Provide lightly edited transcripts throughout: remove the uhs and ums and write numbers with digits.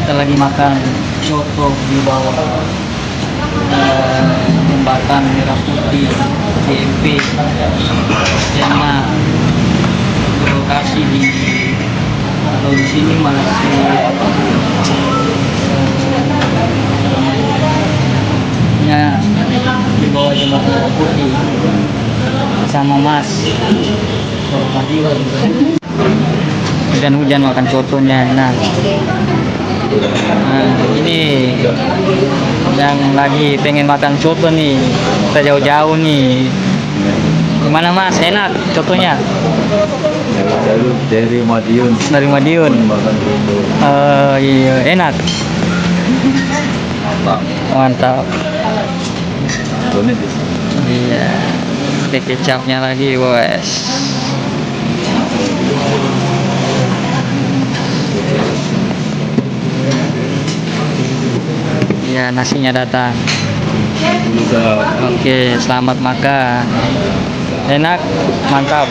kita lagi makan coto di bawah jembatan merah putih JMP karena lokasi kalau di sini masih di bawah jembatan merah putih sama Mas hujan-hujan makan cotonya enak. Nah, ini yang lagi pengen makan coto nih, kita jauh-jauh nih. Gimana Mas, enak cotonya? Dari Madiun. Dari Madiun. Iya, enak. Mantap. Iya, pakai kecapnya lagi, bos. Ya, nasinya datang. Oke, selamat makan. Enak, mantap.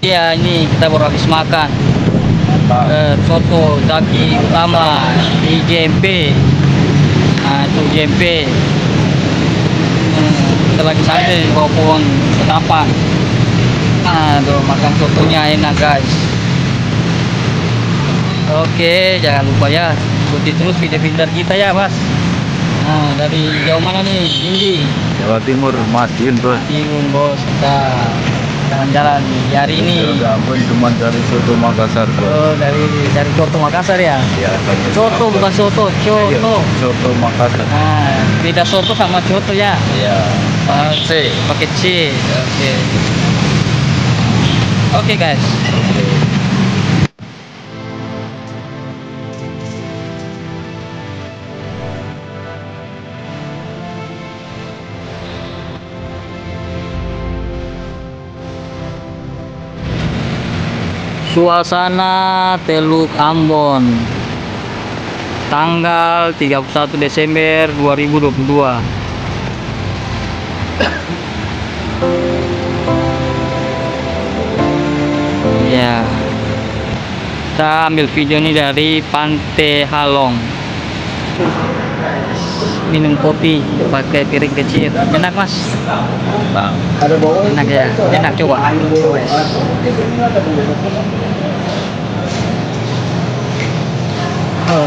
Ya, ini kita baru habis makan soto daging utama di JMP. Nah, itu JMP. Kita lagi santai di bawah pohon ketapang. Nah, tuh makan sotonya enak guys. Oke, jangan lupa ya ikuti terus video-video kita ya Mas. Nah, dari jauh mana nih? Indi, Jawa Timur, Madiun bos. Madiun bos, kita jalan-jalan di hari ini. Ya ampun, cuma dari soto Makassar bos. Oh, dari coto Makassar ya? Ya, Coto bukan soto, coto. Soto Makassar. Nah, beda soto sama coto ya? Ya. Pakai C. Oke. Oke guys. Suasana Teluk Ambon tanggal 31 Desember 2022. Ya, kita ambil video ini dari Pantai Halong. Minum kopi pakai piring kecil, enak Mas? Bang. Enak ya, enak coba. Oh,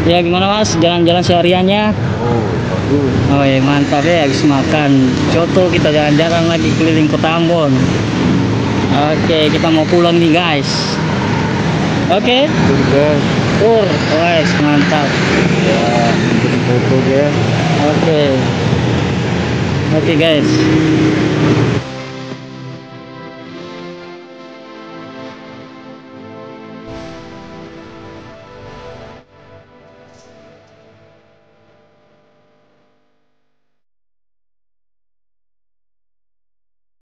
ya gimana Mas, jalan-jalan sehariannya? Oh ya mantap ya, habis makan coto kita jalan-jalan lagi keliling Kota Ambon. Oke, kita mau pulang nih guys. Oke, tur guys, mantap Ya, foto ya. oke guys.